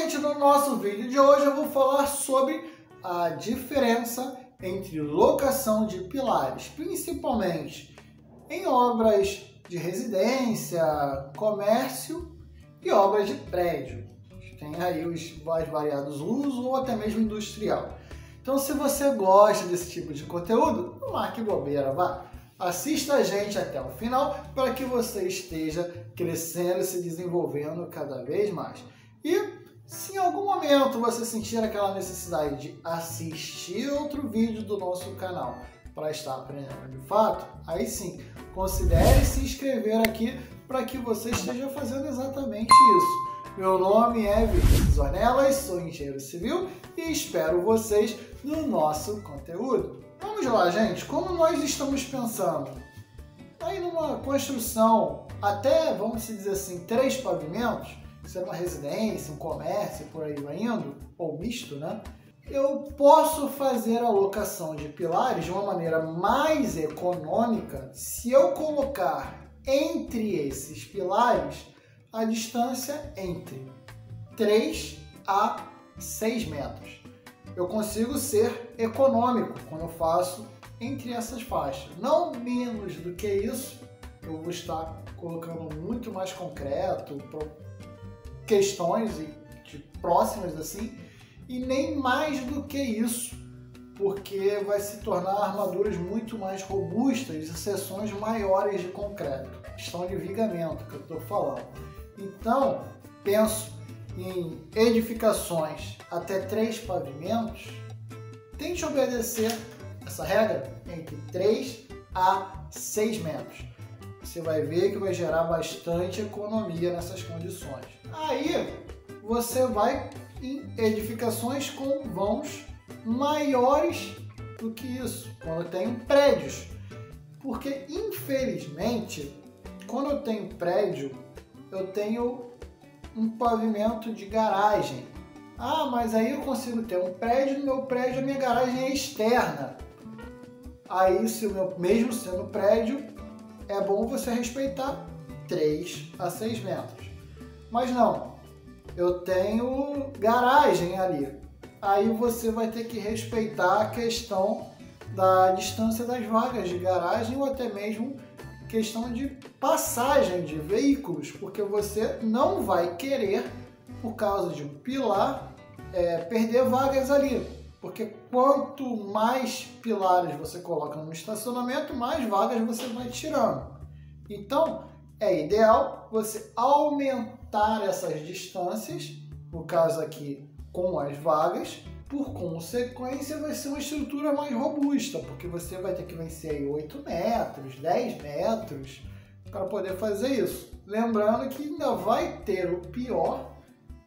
gente, no nosso vídeo de hoje eu vou falar sobre a diferença entre locação de pilares, principalmente em obras de residência, comércio e obras de prédio. Tem aí os mais variados usos ou até mesmo industrial. Então, se você gosta desse tipo de conteúdo, não marque bobeira, vá. Assista a gente até o final para que você esteja crescendo e se desenvolvendo cada vez mais. E se em algum momento você sentir aquela necessidade de assistir outro vídeo do nosso canal para estar aprendendo de fato, aí sim, considere se inscrever aqui para que você esteja fazendo exatamente isso. Meu nome é Vinícius Ornelas, sou engenheiro civil e espero vocês no nosso conteúdo. Vamos lá, gente, como nós estamos pensando aí numa construção até, vamos dizer assim, 3 pavimentos, se é uma residência, um comércio, por aí vai indo, ou misto, né? Eu posso fazer a locação de pilares de uma maneira mais econômica se eu colocar entre esses pilares a distância entre 3 a 6 metros. Eu consigo ser econômico quando eu faço entre essas faixas. Não menos do que isso, eu vou estar colocando muito mais concreto, questões próximas assim, e nem mais do que isso, porque vai se tornar armaduras muito mais robustas e seções maiores de concreto. Questão de vigamento que eu estou falando. Então, penso em edificações até 3 pavimentos, tente obedecer essa regra entre 3 a 6 metros. Você vai ver que vai gerar bastante economia nessas condições. Aí você vai em edificações com vãos maiores do que isso, quando eu tenho prédios. Porque, infelizmente, quando eu tenho prédio, eu tenho um pavimento de garagem. Ah, mas aí eu consigo ter um prédio, no meu prédio a minha garagem é externa. Aí, se o meu, mesmo sendo prédio, é bom você respeitar 3 a 6 metros. Mas não, eu tenho garagem ali. Aí você vai ter que respeitar a questão da distância das vagas de garagem ou até mesmo questão de passagem de veículos, porque você não vai querer, por causa de um pilar, perder vagas ali. Porque quanto mais pilares você coloca no estacionamento, mais vagas você vai tirando. Então, é ideal você aumentar essas distâncias, no caso aqui com as vagas, por consequência vai ser uma estrutura mais robusta, porque você vai ter que vencer aí 8 metros, 10 metros para poder fazer isso. Lembrando que ainda vai ter o pior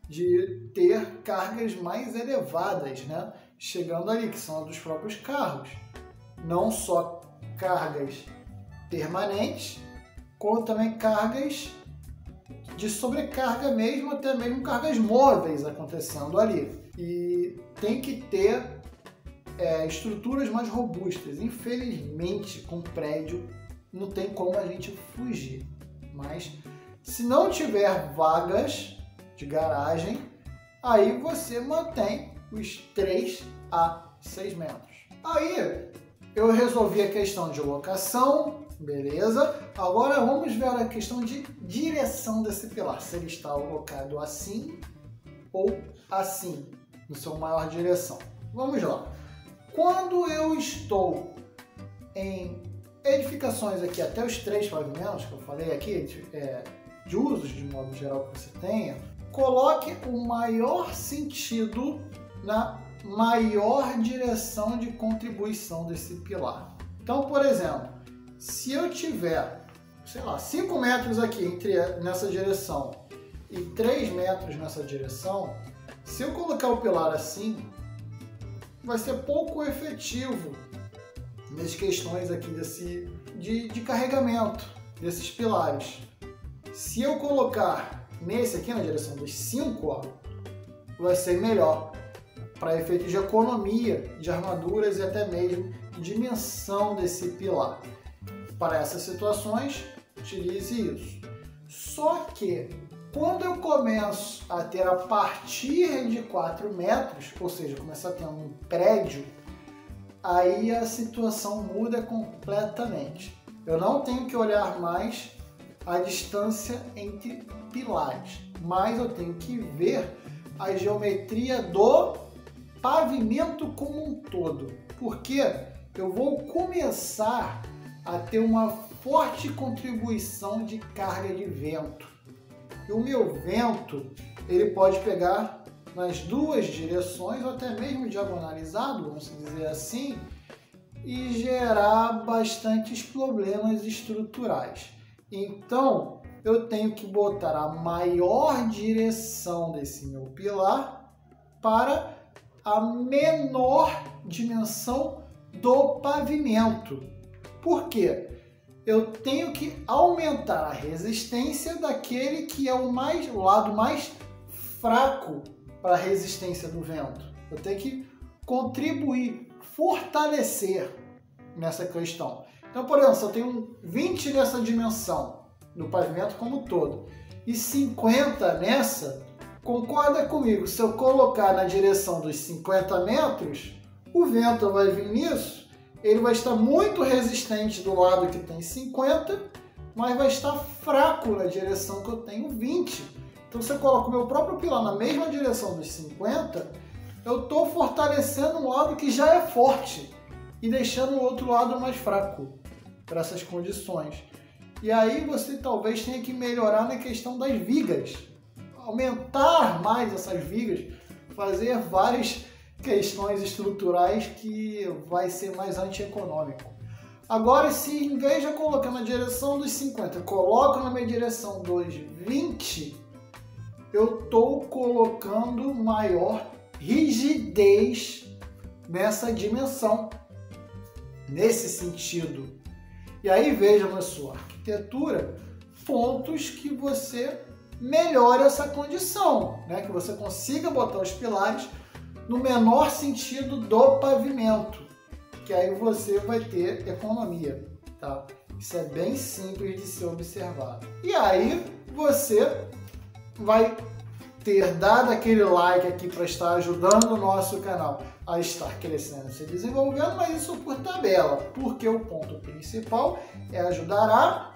de ter cargas mais elevadas, né? Chegando ali, que são a dos próprios carros. Não só cargas permanentes, como também cargas de sobrecarga mesmo, até mesmo cargas móveis acontecendo ali. E tem que ter estruturas mais robustas. Infelizmente, com prédio, não tem como a gente fugir. Mas, se não tiver vagas de garagem, aí você mantém os 3 a 6 metros. Aí, eu resolvi a questão de locação, beleza? Agora vamos ver a questão de direção desse pilar, se ele está colocado assim ou assim, no seu maior direção. Vamos lá. Quando eu estou em edificações aqui até os 3 pavimentos, que eu falei aqui, de usos de modo geral que você tenha, coloque o maior sentido na maior direção de contribuição desse pilar. Então, por exemplo, se eu tiver, sei lá, 5 metros aqui nessa direção e 3 metros nessa direção, se eu colocar o pilar assim, vai ser pouco efetivo nas questões aqui de carregamento desses pilares. Se eu colocar nesse aqui, na direção dos 5, ó, vai ser melhor para efeitos de economia de armaduras e até mesmo dimensão desse pilar. Para essas situações, utilize isso. Só que Quando eu começo a ter a partir de 4 metros, ou seja, começar a ter um prédio, aí a situação muda completamente. Eu não tenho que olhar mais a distância entre pilares, mas eu tenho que ver a geometria do pavimento como um todo, porque eu vou começar a ter uma forte contribuição de carga de vento. E o meu vento, ele pode pegar nas duas direções, ou até mesmo diagonalizado, vamos dizer assim, e gerar bastantes problemas estruturais. Então, eu tenho que botar a maior direção desse meu pilar para a menor dimensão do pavimento. Por quê? Eu tenho que aumentar a resistência daquele que é o lado mais fraco para a resistência do vento. Eu tenho que contribuir, fortalecer nessa questão. Então, por exemplo, se eu tenho 20 nessa dimensão do pavimento como um todo e 50 nessa, concorda comigo, se eu colocar na direção dos 50 metros, o vento vai vir nisso, ele vai estar muito resistente do lado que tem 50, mas vai estar fraco na direção que eu tenho 20. Então, se eu coloco o meu próprio pilar na mesma direção dos 50, eu estou fortalecendo um lado que já é forte e deixando o outro lado mais fraco para essas condições. E aí você talvez tenha que melhorar na questão das vigas, aumentar mais essas vigas, fazer várias questões estruturais que vai ser mais antieconômico. Agora, se em vez de eu colocar na direção dos 50, eu coloco na minha direção dos 20, eu estou colocando maior rigidez nessa dimensão, nesse sentido. E aí veja na sua arquitetura pontos que você melhore essa condição, né? Que você consiga botar os pilares no menor sentido do pavimento, que aí você vai ter economia, tá? Isso é bem simples de ser observado. E aí você vai ter dado aquele like aqui para estar ajudando o nosso canal a estar crescendo e se desenvolvendo, mas isso por tabela, porque o ponto principal é ajudar a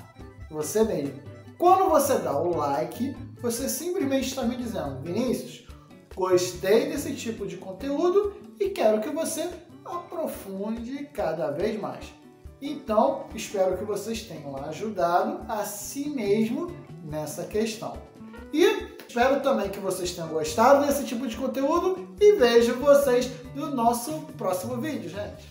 você mesmo. Quando você dá o like, você simplesmente está me dizendo: Vinícius, gostei desse tipo de conteúdo e quero que você aprofunde cada vez mais. Então, espero que vocês tenham ajudado a si mesmo nessa questão. E espero também que vocês tenham gostado desse tipo de conteúdo e vejo vocês no nosso próximo vídeo, gente.